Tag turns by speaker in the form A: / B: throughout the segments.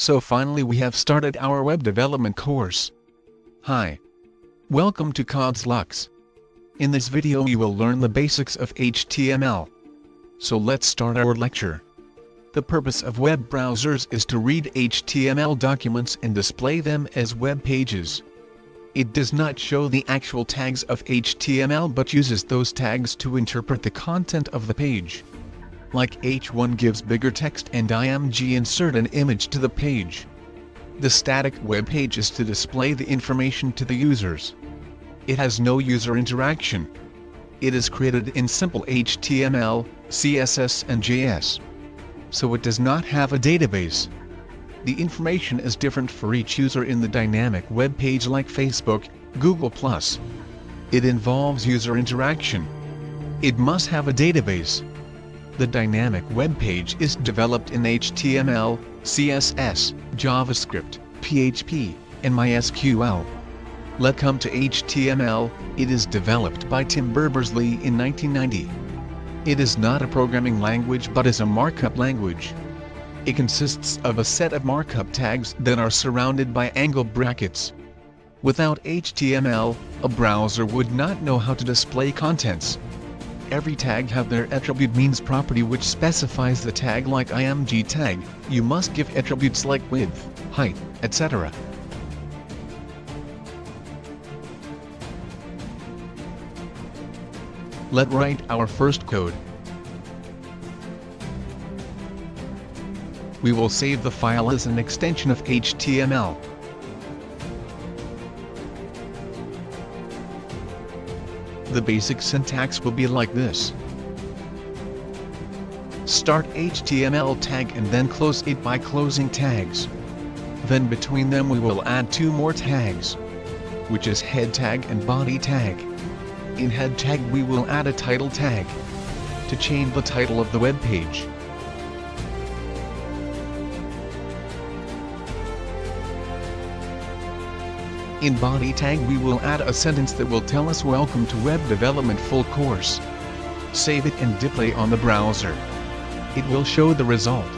A: So finally we have started our web development course. Hi. Welcome to Codezlux. In this video you will learn the basics of HTML. So let's start our lecture. The purpose of web browsers is to read HTML documents and display them as web pages. It does not show the actual tags of HTML but uses those tags to interpret the content of the page. Like H1 gives bigger text and img insert an image to the page. The static web page is to display the information to the users. It has no user interaction. It is created in simple HTML, CSS and JS. So it does not have a database. The information is different for each user in the dynamic web page like Facebook, Google+. It involves user interaction. It must have a database. The dynamic web page is developed in HTML, CSS, JavaScript, PHP, and MySQL. Let's come to HTML. It is developed by Tim Berners-Lee in 1990. It is not a programming language but is a markup language. It consists of a set of markup tags that are surrounded by angle brackets. Without HTML, a browser would not know how to display contents. Every tag have their attribute means property which specifies the tag like img tag. You must give attributes like width, height, etc. Let's write our first code. We will save the file as an extension of HTML. The basic syntax will be like this. Start HTML tag and then close it by closing tags. Then between them we will add two more tags, which is head tag and body tag. In head tag we will add a title tag to change the title of the web page. In body tag we will add a sentence that will tell us welcome to web development full course. Save it and display on the browser. It will show the result.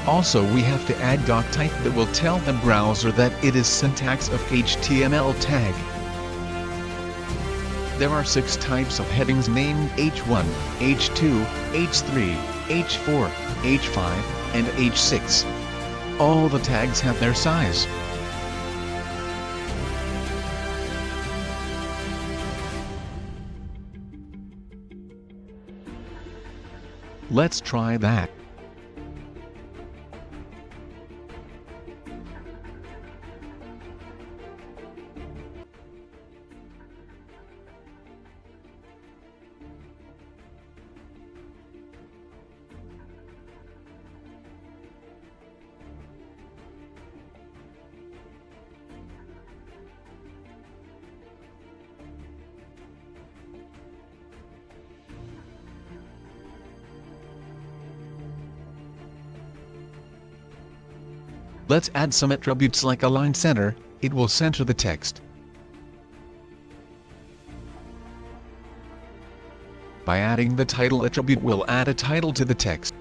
A: Also we have to add doc type that will tell the browser that it is syntax of HTML tag. There are 6 types of headings named H1, H2, H3, H4, H5, and H6. All the tags have their size. Let's try that. Let's add some attributes like align center. It will center the text. By adding the title attribute we'll add a title to the text.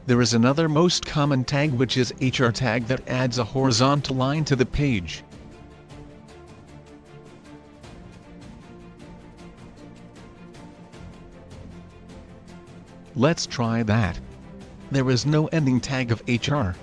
A: There is another most common tag which is HR tag that adds a horizontal line to the page. Let's try that. There is no ending tag of HR.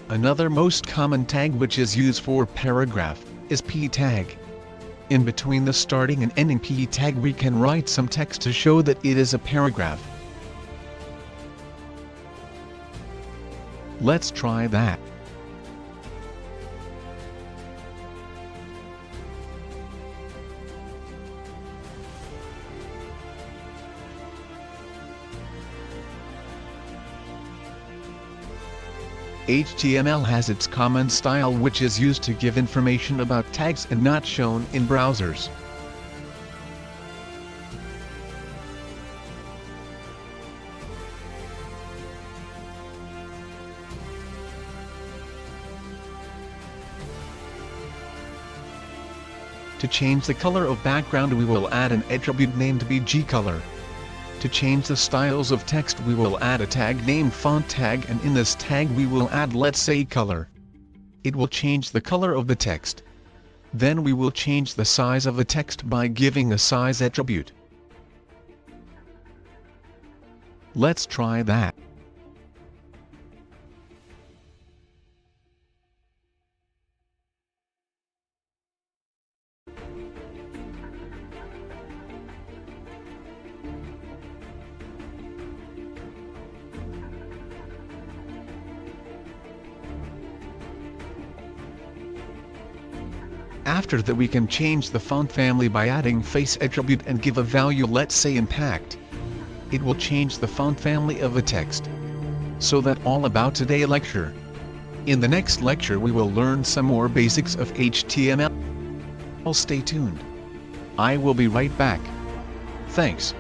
A: Another most common tag which is used for paragraph is P tag. In between the starting and ending P tag we can write some text to show that it is a paragraph. Let's try that. HTML has its common style which is used to give information about tags and not shown in browsers. To change the color of background we will add an attribute named bgcolor. To change the styles of text we will add a tag named font tag, and in this tag we will add, let's say, color. It will change the color of the text. Then we will change the size of the text by giving a size attribute. Let's try that. After that we can change the font family by adding face attribute and give a value, let's say impact. It will change the font family of the text. So that all about today's lecture. In the next lecture we will learn some more basics of HTML. Stay tuned. I will be right back. Thanks.